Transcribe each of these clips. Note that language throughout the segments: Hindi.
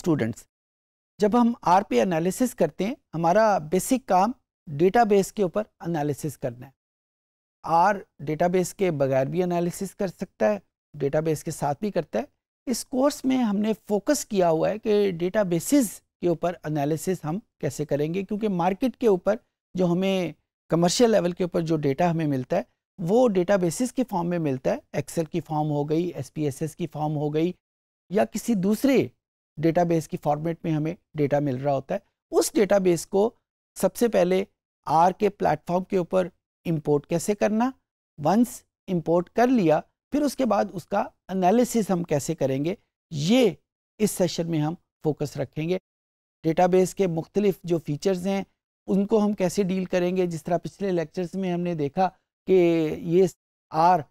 स्टूडेंट्स, जब हम आर पे एनालिसिस करते हैं, हमारा बेसिक काम डेटाबेस के ऊपर एनालिसिस करना है। आर डेटाबेस के बगैर भी एनालिसिस कर सकता है, डेटाबेस के साथ भी करता है। इस कोर्स में हमने फोकस किया हुआ है कि डेटाबेसेस के ऊपर एनालिसिस हम कैसे करेंगे, क्योंकि मार्केट के ऊपर जो हमें कमर्शियल लेवल के ऊपर जो डेटा हमें मिलता है वो डेटाबेसेस के फॉर्म में मिलता है। एक्सेल की फॉर्म हो गई, एसपीएसएस की फॉर्म हो गई, या किसी दूसरे डेटाबेस की फॉर्मेट में हमें डेटा मिल रहा होता है। उस डेटाबेस को सबसे पहले आर के प्लेटफॉर्म के ऊपर इंपोर्ट कैसे करना, वंस इंपोर्ट कर लिया फिर उसके बाद उसका एनालिसिस हम कैसे करेंगे, ये इस सेशन में हम फोकस रखेंगे। डेटाबेस के मुख्तलिफ जो फीचर्स हैं उनको हम कैसे डील करेंगे। जिस तरह पिछले लेक्चर्स में हमने देखा कि ये आर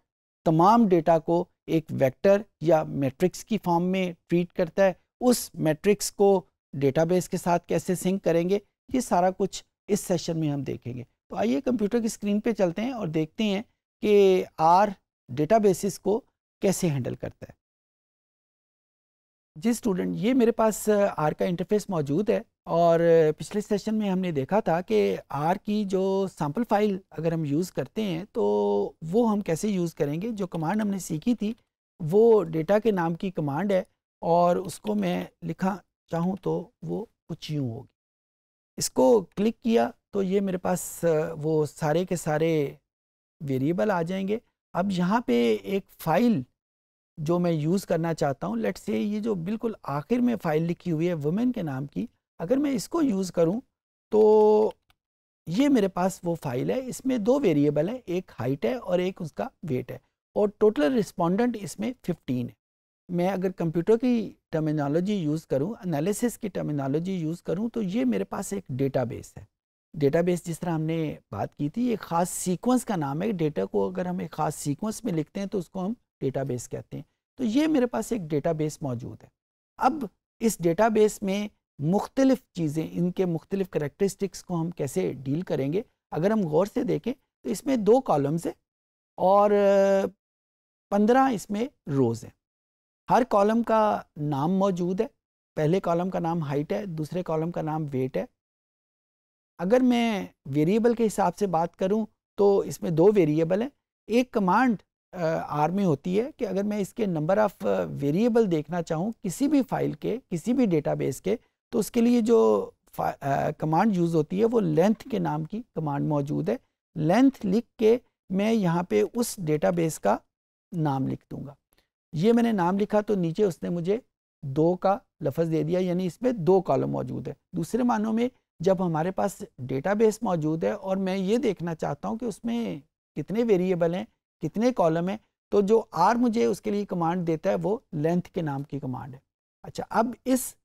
तमाम डेटा को एक वेक्टर या मैट्रिक्स की फॉर्म में ट्रीट करता है, उस मैट्रिक्स को डेटाबेस के साथ कैसे सिंक करेंगे, ये सारा कुछ इस सेशन में हम देखेंगे। तो आइए कंप्यूटर की स्क्रीन पे चलते हैं और देखते हैं कि आर डेटाबेसिस को कैसे हैंडल करता है। जी स्टूडेंट, ये मेरे पास आर का इंटरफेस मौजूद है और पिछले सेशन में हमने देखा था कि आर की जो सैम्पल फाइल अगर हम यूज़ करते हैं तो वो हम कैसे यूज़ करेंगे। जो कमांड हमने सीखी थी वो डेटा के नाम की कमांड है और उसको मैं लिखा चाहूँ तो वो कुछ यूँ होगी। इसको क्लिक किया तो ये मेरे पास वो सारे के सारे वेरिएबल आ जाएंगे। अब यहाँ पे एक फ़ाइल जो मैं यूज़ करना चाहता हूँ, लेट्स से ये जो बिल्कुल आखिर में फ़ाइल लिखी हुई है वुमेन के नाम की, अगर मैं इसको यूज़ करूँ तो ये मेरे पास वो फाइल है। इसमें दो वेरिएबल है, एक हाइट है और एक उसका वेट है और टोटल रिस्पोंडेंट इसमें 15 है। मैं अगर कंप्यूटर की टर्मिनोलॉजी यूज़ करूँ, एनालिसिस की टर्मिनोलॉजी यूज़ करूँ, तो ये मेरे पास एक डेटाबेस है। डेटाबेस जिस तरह हमने बात की थी, एक ख़ास सीक्वेंस का नाम है। डेटा को अगर हम एक ख़ास सीक्वेंस में लिखते हैं तो उसको हम डेटाबेस कहते हैं। तो ये मेरे पास एक डेटाबेस मौजूद है। अब इस डेटाबेस में मुख्तलिफ चीज़ें, इनके मुख्तलिफ करैक्टरिस्टिक्स को हम कैसे डील करेंगे। अगर हम गौर से देखें तो इसमें 2 कॉलम्स हैं और 15 इसमें रोज़ हैं। हर कॉलम का नाम मौजूद है। पहले कॉलम का नाम हाइट है, दूसरे कॉलम का नाम वेट है। अगर मैं वेरिएबल के हिसाब से बात करूं तो इसमें 2 वेरिएबल हैं। एक कमांड आर में होती है कि अगर मैं इसके नंबर ऑफ़ वेरिएबल देखना चाहूँ किसी भी फाइल के, किसी भी डेटाबेस के, तो उसके लिए जो कमांड यूज़ होती है वो लेंथ के नाम की कमांड मौजूद है। लेंथ लिख के मैं यहाँ पे उस डेटाबेस का नाम लिख दूँगा। ये मैंने नाम लिखा तो नीचे उसने मुझे 2 का लफ्ज़ दे दिया, यानी इसमें 2 कॉलम मौजूद है। दूसरे मानों में जब हमारे पास डेटाबेस मौजूद है और मैं ये देखना चाहता हूँ कि उसमें कितने वेरिएबल हैं, कितने कॉलम हैं, तो जो आर मुझे उसके लिए कमांड देता है वो लेंथ के नाम की कमांड है। अच्छा, अब इस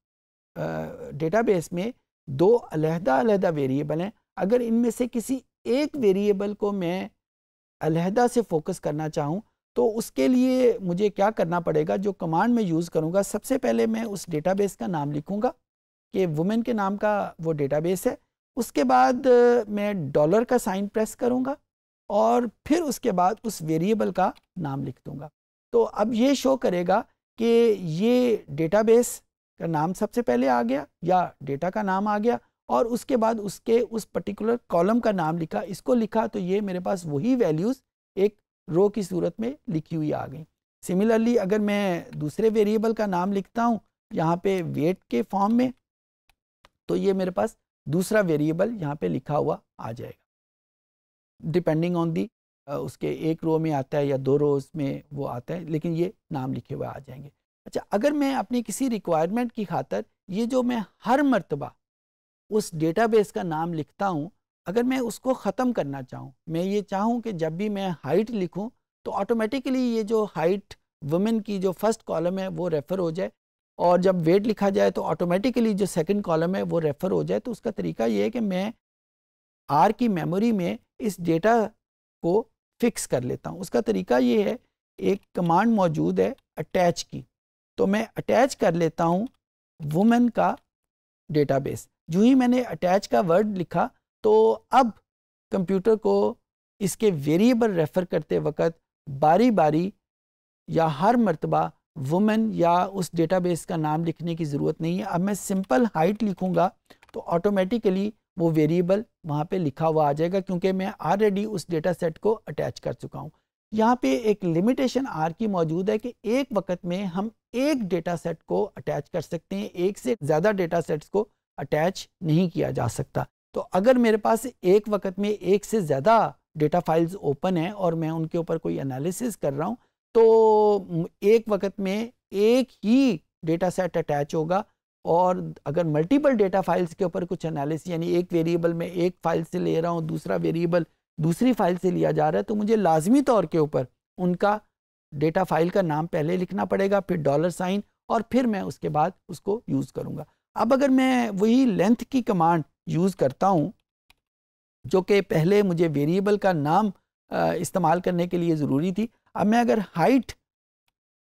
डेटाबेस में 2 अलहदा वेरिएबल हैं। अगर इनमें से किसी एक वेरिएबल को मैं अलहदा से फोकस करना चाहूँ तो उसके लिए मुझे क्या करना पड़ेगा। जो कमांड मैं यूज़ करूँगा, सबसे पहले मैं उस डेटाबेस का नाम लिखूँगा कि वुमेन के नाम का वो डेटाबेस है। उसके बाद मैं डॉलर का साइन प्रेस करूँगा और फिर उसके बाद उस वेरिएबल का नाम लिख दूँगा। तो अब ये शो करेगा कि ये डेटाबेस का नाम सबसे पहले आ गया या डेटा का नाम आ गया और उसके बाद उसके उस पर्टिकुलर कॉलम का नाम लिखा, इसको लिखा, तो ये मेरे पास वही वैल्यूज़ एक रो की सूरत में लिखी हुई आ गई। सिमिलरली अगर मैं दूसरे वेरिएबल का नाम लिखता हूँ यहाँ पे वेट के फॉर्म में, तो ये मेरे पास दूसरा वेरिएबल यहाँ पे लिखा हुआ आ जाएगा। डिपेंडिंग ऑन दी उसके एक रो में आता है या 2 रोज में वो आता है, लेकिन ये नाम लिखे हुए आ जाएंगे। अच्छा, अगर मैं अपनी किसी रिक्वायरमेंट की खातर ये जो मैं हर मर्तबा उस डेटाबेस का नाम लिखता हूँ, अगर मैं उसको ख़त्म करना चाहूँ, मैं ये चाहूँ कि जब भी मैं हाइट लिखूँ तो ऑटोमेटिकली ये जो हाइट वुमेन की जो फर्स्ट कॉलम है वो रेफ़र हो जाए और जब वेट लिखा जाए तो ऑटोमेटिकली जो सेकंड कॉलम है वो रेफ़र हो जाए। तो उसका तरीका ये है कि मैं आर की मेमोरी में इस डेटा को फिक्स कर लेता हूँ। उसका तरीका ये है, एक कमांड मौजूद है अटैच की, तो मैं अटैच कर लेता हूँ वुमेन का डेटाबेस। जो ही मैंने अटैच का वर्ड लिखा तो अब कंप्यूटर को इसके वेरिएबल रेफ़र करते वक्त बारी बारी या हर मर्तबा वुमेन या उस डेटाबेस का नाम लिखने की ज़रूरत नहीं है। अब मैं सिंपल हाइट लिखूंगा तो ऑटोमेटिकली वो वेरिएबल वहाँ पे लिखा हुआ आ जाएगा, क्योंकि मैं ऑलरेडी उस डेटा सेट को अटैच कर चुका हूँ। यहाँ पे एक लिमिटेशन आर की मौजूद है कि एक वक्त में हम एक डेटा सेट को अटैच कर सकते हैं, एक से ज़्यादा डेटा सेट्स को अटैच नहीं किया जा सकता। तो अगर मेरे पास एक वक्त में एक से ज़्यादा डेटा फाइल्स ओपन है और मैं उनके ऊपर कोई एनालिसिस कर रहा हूँ, तो एक वक्त में एक ही डेटा सेट अटैच होगा। और अगर मल्टीपल डेटा फाइल्स के ऊपर कुछ एनालिसिस, यानी एक वेरिएबल में एक फाइल से ले रहा हूँ, दूसरा वेरिएबल दूसरी फाइल से लिया जा रहा है, तो मुझे लाजमी तौर के ऊपर उनका डेटा फाइल का नाम पहले लिखना पड़ेगा, फिर $, और फिर मैं उसके बाद उसको यूज़ करूँगा। अब अगर मैं वही लेंथ की कमांड यूज़ करता हूँ, जो कि पहले मुझे वेरिएबल का नाम इस्तेमाल करने के लिए ज़रूरी थी, अब मैं अगर हाइट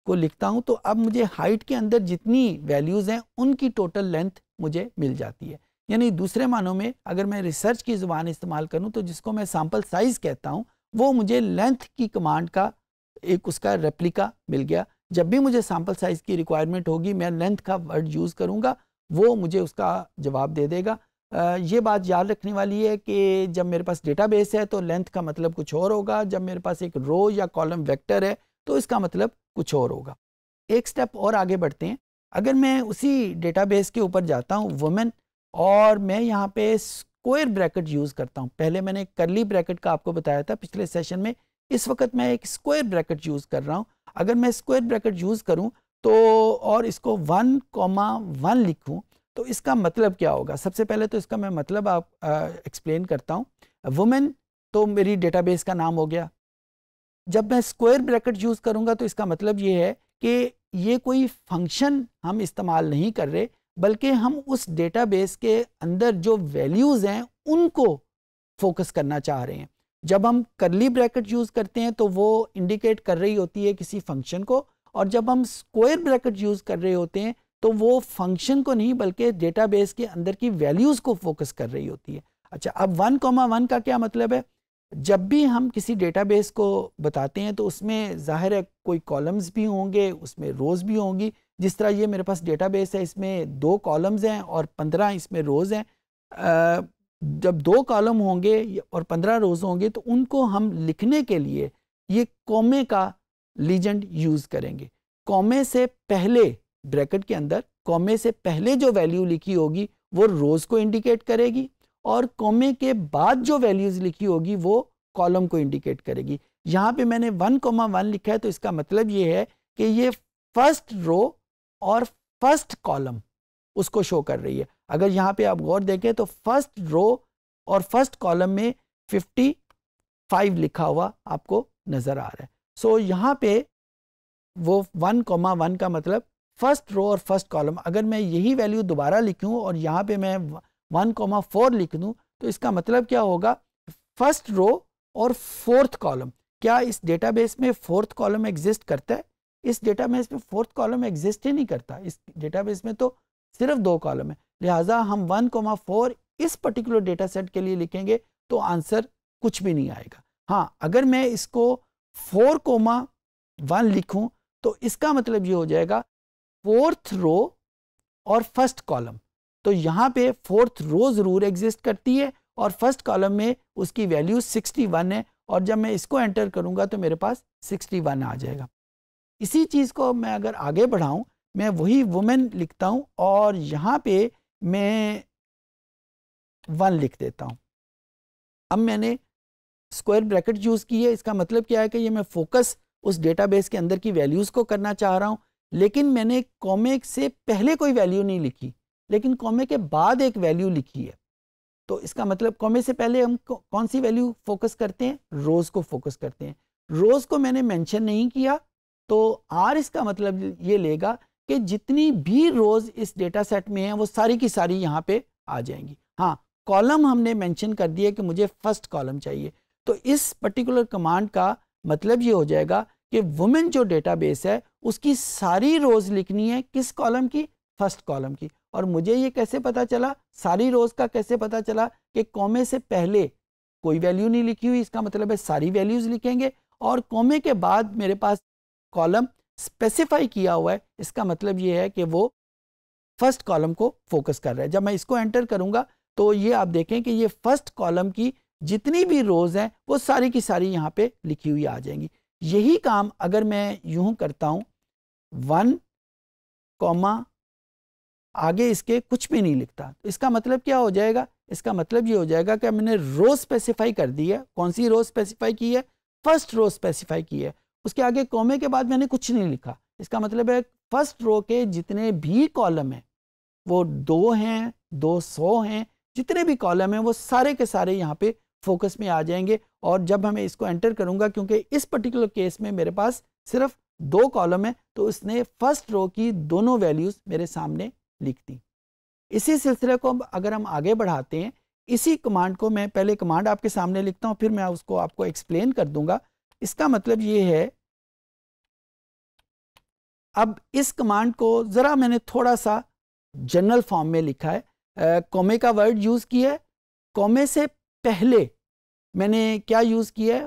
को लिखता हूँ तो अब मुझे हाइट के अंदर जितनी वैल्यूज़ हैं उनकी टोटल लेंथ मुझे मिल जाती है। यानी दूसरे मानों में अगर मैं रिसर्च की ज़ुबान इस्तेमाल करूँ तो जिसको मैं सैम्पल साइज़ कहता हूँ, वो मुझे लेंथ की कमांड का एक उसका रेप्लिका मिल गया। जब भी मुझे सैम्पल साइज़ की रिक्वायरमेंट होगी, मैं लेंथ का वर्ड यूज़ करूँगा, वो मुझे उसका जवाब दे देगा। ये बात याद रखने वाली है कि जब मेरे पास डेटाबेस है तो लेंथ का मतलब कुछ और होगा, जब मेरे पास एक रो या कॉलम वेक्टर है तो इसका मतलब कुछ और होगा। एक स्टेप और आगे बढ़ते हैं। अगर मैं उसी डेटाबेस के ऊपर जाता हूँ वुमेन, और मैं यहाँ पे स्क्वायर ब्रैकेट यूज़ करता हूँ। पहले मैंने कर्ली ब्रैकेट का आपको बताया था पिछले सेशन में, इस वक्त मैं एक स्क्वायर ब्रैकेट यूज़ कर रहा हूँ। अगर मैं स्क्वायर ब्रैकेट यूज़ करूँ तो और इसको 1,1 लिखूँ तो इसका मतलब क्या होगा? सबसे पहले तो इसका मैं मतलब आप एक्सप्लेन करता हूँ। वुमेन तो मेरी डेटाबेस का नाम हो गया। जब मैं स्क्वायर ब्रैकेट यूज़ करूँगा तो इसका मतलब ये है कि ये कोई फंक्शन हम इस्तेमाल नहीं कर रहे, बल्कि हम उस डेटाबेस के अंदर जो वैल्यूज़ हैं उनको फोकस करना चाह रहे हैं। जब हम कर्ली ब्रैकेट यूज़ करते हैं तो वो इंडिकेट कर रही होती है किसी फंक्शन को, और जब हम स्क्वायर ब्रैकेट यूज़ कर रहे होते हैं तो वो फंक्शन को नहीं बल्कि डेटाबेस के अंदर की वैल्यूज़ को फोकस कर रही होती है। अच्छा, अब 1,1 का क्या मतलब है? जब भी हम किसी डेटाबेस को बताते हैं तो उसमें ज़ाहिर है कोई कॉलम्स भी होंगे, उसमें रोज़ भी होंगी। जिस तरह ये मेरे पास डेटाबेस है, इसमें 2 कॉलम्स हैं और 15 इसमें रोज़ हैं। जब 2 कॉलम होंगे और 15 रोज़ होंगे तो उनको हम लिखने के लिए ये कॉमे का लीजेंड यूज़ करेंगे। कॉमे से पहले, ब्रैकेट के अंदर कॉमे से पहले जो वैल्यू लिखी होगी वो रोज़ को इंडिकेट करेगी, और कॉमे के बाद जो वैल्यूज़ लिखी होगी वो कॉलम को इंडिकेट करेगी। यहाँ पे मैंने 1,1 लिखा है तो इसका मतलब ये है कि ये फर्स्ट रो और फर्स्ट कॉलम उसको शो कर रही है। अगर यहाँ पे आप गौर देखें तो फर्स्ट रो और फर्स्ट कॉलम में 55 लिखा हुआ आपको नज़र आ रहा है। सो यहाँ पे वो 1,1 का मतलब फर्स्ट रो और फर्स्ट कॉलम। अगर मैं यही वैल्यू दोबारा लिखूँ और यहाँ पे मैं 1,4 लिख दूँ तो इसका मतलब क्या होगा? फर्स्ट रो और फोर्थ कॉलम। क्या इस डेटाबेस में फोर्थ कॉलम एग्जिस्ट करता है? इस डेटाबेस में फोर्थ कॉलम एग्जिस्ट ही नहीं करता। इस डेटाबेस में तो सिर्फ 2 कॉलम है। लिहाजा हम 1,4 इस पर्टिकुलर डेटा सेट के लिए लिखेंगे तो आंसर कुछ भी नहीं आएगा। हाँ, अगर मैं इसको 4,1 लिखूं तो इसका मतलब ये हो जाएगा फोर्थ रो और फर्स्ट कॉलम। तो यहाँ पे फोर्थ रो ज़रूर एग्जिस्ट करती है और फर्स्ट कॉलम में उसकी वैल्यू 61 है, और जब मैं इसको एंटर करूँगा तो मेरे पास 61 आ जाएगा। इसी चीज़ को मैं अगर आगे बढ़ाऊँ, मैं वही वुमेन लिखता हूँ और यहाँ पे मैं 1 लिख देता हूँ। अब मैंने स्क्वायर ब्रैकेट यूज़ की है। इसका मतलब क्या है कि ये मैं फोकस उस डेटाबेस के अंदर की वैल्यूज़ को करना चाह रहा हूँ, लेकिन मैंने कॉमे से पहले कोई वैल्यू नहीं लिखी, लेकिन कॉमे के बाद एक वैल्यू लिखी है। तो इसका मतलब कॉमे से पहले हम कौन सी वैल्यू फोकस करते हैं? रोज़ को फोकस करते हैं। रोज़ को मैंने मेंशन नहीं किया तो आर इसका मतलब ये लेगा कि जितनी भी रोज़ इस डेटा सेट में हैं वो सारी की सारी यहाँ पे आ जाएंगी। हाँ, कॉलम हमने मेंशन कर दिया कि मुझे फर्स्ट कॉलम चाहिए, तो इस पर्टिकुलर कमांड का मतलब ये हो जाएगा कि वुमेन जो डेटाबेस है उसकी सारी रोज़ लिखनी है किस कॉलम की? फर्स्ट कॉलम की। और मुझे ये कैसे पता चला, सारी रोज़ का कैसे पता चला? कि कॉमे से पहले कोई वैल्यू नहीं लिखी हुई, इसका मतलब है सारी वैल्यूज़ लिखेंगे, और कॉमे के बाद मेरे पास कॉलम स्पेसिफाई किया हुआ है, इसका मतलब ये है कि वो फर्स्ट कॉलम को फोकस कर रहा है। जब मैं इसको एंटर करूंगा तो ये आप देखें कि ये फर्स्ट कॉलम की जितनी भी रोज हैं वो सारी की सारी यहाँ पे लिखी हुई आ जाएंगी। यही काम अगर मैं यूं करता हूं 1 कॉमा आगे इसके कुछ भी नहीं लिखता, तो इसका मतलब क्या हो जाएगा? इसका मतलब ये हो जाएगा कि मैंने रो स्पेसिफाई कर दी है। कौन सी रो स्पेसिफाई की है? फर्स्ट रो स्पेसिफाई की है। उसके आगे कॉमे के बाद मैंने कुछ नहीं लिखा। इसका मतलब है फर्स्ट रो के जितने भी कॉलम हैं, वो 2 हैं, 200 हैं, जितने भी कॉलम हैं वो सारे के सारे यहाँ पे फोकस में आ जाएंगे। और जब हमें इसको एंटर करूंगा, क्योंकि इस पर्टिकुलर केस में मेरे पास सिर्फ 2 कॉलम है, तो उसने फर्स्ट रो की दोनों वैल्यूज मेरे सामने लिख दी। इसी सिलसिले को अगर हम आगे बढ़ाते हैं, इसी कमांड को मैं पहले कमांड आपके सामने लिखता हूं, फिर मैं उसको आपको एक्सप्लेन कर दूंगा। इसका मतलब ये है, अब इस कमांड को जरा मैंने थोड़ा सा जनरल फॉर्म में लिखा है। कॉमे का वर्ड यूज किया है। कॉमे से पहले मैंने क्या यूज किया है?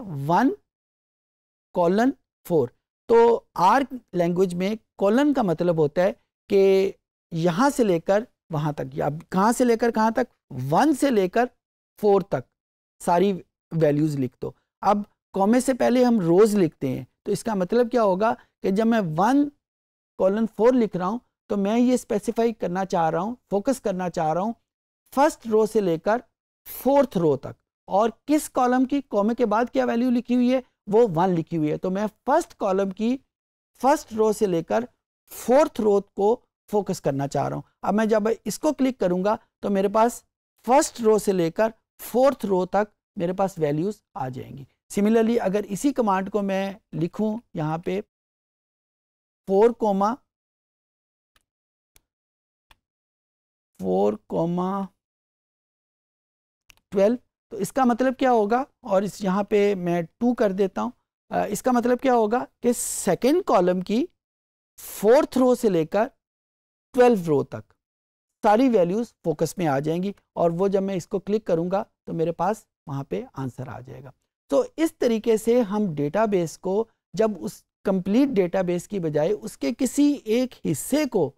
1:4। तो आर लैंग्वेज में कॉलन का मतलब होता है कि यहां से लेकर वहां तक, या कहां से लेकर कहां तक? 1 से लेकर 4 तक सारी वैल्यूज लिख दो। अब कॉमे से पहले हम रोज लिखते हैं, तो इसका मतलब क्या होगा कि जब मैं 1:4 लिख रहा हूं तो मैं ये स्पेसिफाई करना चाह रहा हूं, फोकस करना चाह रहा हूं फर्स्ट रो से लेकर 4th रो तक। और किस कॉलम की? कॉमे के बाद क्या वैल्यू लिखी हुई है? वो 1 लिखी हुई है। तो मैं फर्स्ट कॉलम की फर्स्ट रो से लेकर 4th रो को फोकस करना चाह रहा हूं। अब मैं जब इसको क्लिक करूंगा तो मेरे पास फर्स्ट रो से लेकर 4th रो तक मेरे पास वैल्यूज आ जाएंगी। सिमिलरली अगर इसी कमांड को मैं लिखूं यहां पे 4:4, तो इसका मतलब क्या होगा? और इस यहाँ पे मैं 2 कर देता हूं। इसका मतलब क्या होगा कि सेकेंड कॉलम की 4th रो से लेकर 12 रो तक सारी वैल्यूज फोकस में आ जाएंगी। और वो जब मैं इसको क्लिक करूंगा तो मेरे पास वहां पे आंसर आ जाएगा। तो इस तरीके से हम डेटाबेस को, जब उस कंप्लीट डेटाबेस की बजाय उसके किसी एक हिस्से को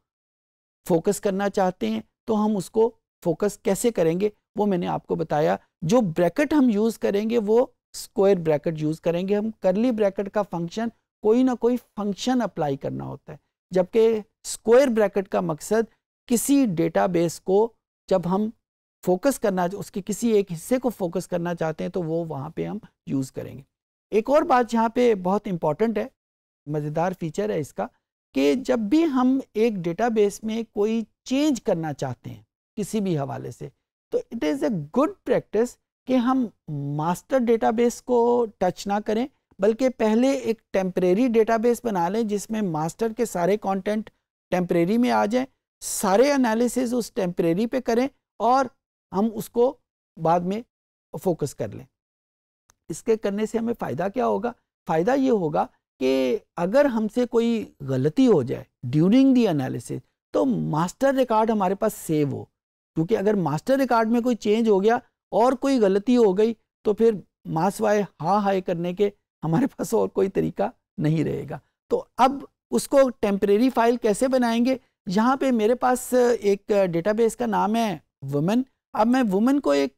फोकस करना चाहते हैं, तो हम उसको फोकस कैसे करेंगे वो मैंने आपको बताया। जो ब्रैकेट हम यूज करेंगे वो स्क्वायर ब्रैकेट यूज करेंगे। हम करली ब्रैकेट का फंक्शन, कोई ना कोई फंक्शन अप्लाई करना होता है, जबकि स्क्वायर ब्रैकेट का मकसद किसी डेटाबेस को जब हम फोकस करना, उसके किसी एक हिस्से को फोकस करना चाहते हैं, तो वो वहाँ पे हम यूज़ करेंगे। एक और बात यहाँ पे बहुत इंपॉर्टेंट है, मज़ेदार फीचर है इसका, कि जब भी हम एक डेटाबेस में कोई चेंज करना चाहते हैं किसी भी हवाले से, तो it is a good practice कि हम मास्टर डेटाबेस को टच ना करें, बल्कि पहले एक टेम्परेरी डेटाबेस बना लें जिसमें मास्टर के सारे कंटेंट टेम्परेरी में आ जाएं, सारे एनालिसिस उस टेम्परेरी पे करें और हम उसको बाद में फोकस कर लें। इसके करने से हमें फ़ायदा क्या होगा? फ़ायदा ये होगा कि अगर हमसे कोई गलती हो जाए ड्यूरिंग दी एनालिसिस, तो मास्टर रिकॉर्ड हमारे पास सेव हो। क्योंकि अगर मास्टर रिकॉर्ड में कोई चेंज हो गया और कोई गलती हो गई, तो फिर मासवाए हाँ हाय करने के हमारे पास और कोई तरीका नहीं रहेगा। तो अब उसको टेम्परेरी फाइल कैसे बनाएंगे? यहाँ पे मेरे पास एक डेटाबेस का नाम है वुमेन। अब मैं वुमेन को एक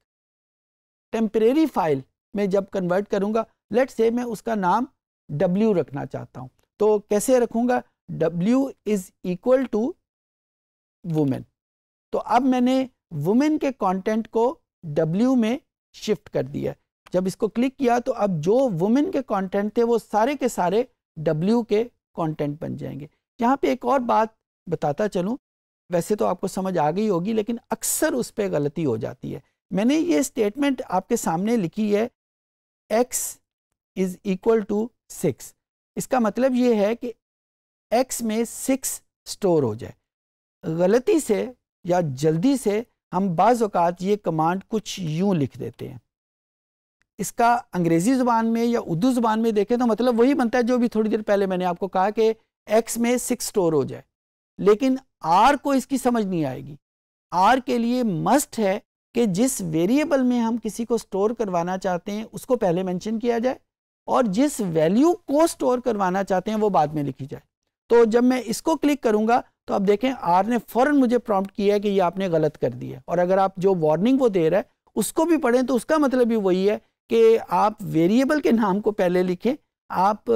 टेम्परेरी फाइल में जब कन्वर्ट करूँगा, लेट्स से मैं उसका नाम W रखना चाहता हूँ, तो कैसे रखूँगा? W is equal to women. तो अब मैंने वुमेन के कंटेंट को W में शिफ्ट कर दिया। जब इसको क्लिक किया तो अब जो वुमेन के कंटेंट थे वो सारे के सारे W के कंटेंट बन जाएंगे। यहाँ पे एक और बात बताता चलूँ, वैसे तो आपको समझ आ गई होगी, लेकिन अक्सर उस पर गलती हो जाती है। मैंने ये स्टेटमेंट आपके सामने लिखी है, x इज इक्वल टू 6। इसका मतलब ये है कि x में 6 स्टोर हो जाए। गलती से या जल्दी से हम बाज़ औक़ात ये कमांड कुछ यूं लिख देते हैं। इसका अंग्रेज़ी ज़ुबान में या उर्दू ज़ुबान में देखें तो मतलब वही बनता है जो भी थोड़ी देर पहले मैंने आपको कहा कि x में 6 स्टोर हो जाए, लेकिन R को इसकी समझ नहीं आएगी। R के लिए मस्ट है कि जिस वेरिएबल में हम किसी को स्टोर करवाना चाहते हैं उसको पहले मेंशन किया जाए और जिस वैल्यू को स्टोर करवाना चाहते हैं वो बाद में लिखी जाए। तो जब मैं इसको क्लिक करूंगा तो आप देखें आर ने फौरन मुझे प्रॉम्प्ट किया है कि ये आपने गलत कर दिया। और अगर आप जो वार्निंग वो दे रहा है उसको भी पढ़ें तो उसका मतलब भी वही है कि आप वेरिएबल के नाम को पहले लिखें, आप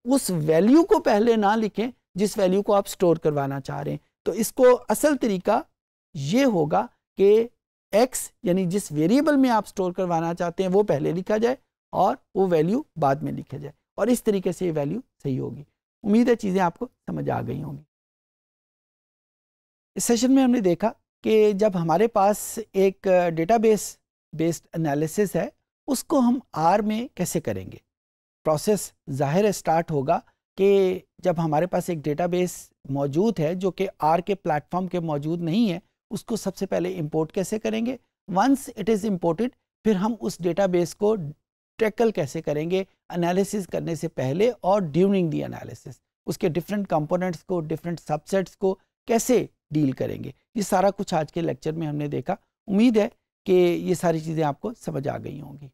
उस वैल्यू को पहले ना लिखें जिस वैल्यू को आप स्टोर करवाना चाह रहे हैं। तो इसको असल तरीका ये होगा कि एक्स यानी जिस वेरिएबल में आप स्टोर करवाना चाहते हैं वो पहले लिखा जाए और वो वैल्यू बाद में लिखा जाए, और इस तरीके से ये वैल्यू सही होगी। उम्मीद है चीज़ें आपको समझ आ गई होंगी। इस सेशन में हमने देखा कि जब हमारे पास एक डेटाबेस बेस्ड एनालिसिस है उसको हम आर में कैसे करेंगे। प्रोसेस ज़ाहिर है स्टार्ट होगा कि जब हमारे पास एक डेटाबेस मौजूद है जो कि आर के प्लेटफॉर्म के मौजूद नहीं है, उसको सबसे पहले इंपोर्ट कैसे करेंगे। वंस इट इज़ इंपोर्टेड फिर हम उस डेटाबेस को टैकल कैसे करेंगे एनालिसिस करने से पहले और ड्यूरिंग दी एनालिसिस, उसके डिफरेंट कंपोनेंट्स को, डिफरेंट सबसेट्स को कैसे डील करेंगे। ये सारा कुछ आज के लेक्चर में हमने देखा। उम्मीद है कि ये सारी चीज़ें आपको समझ आ गई होंगी।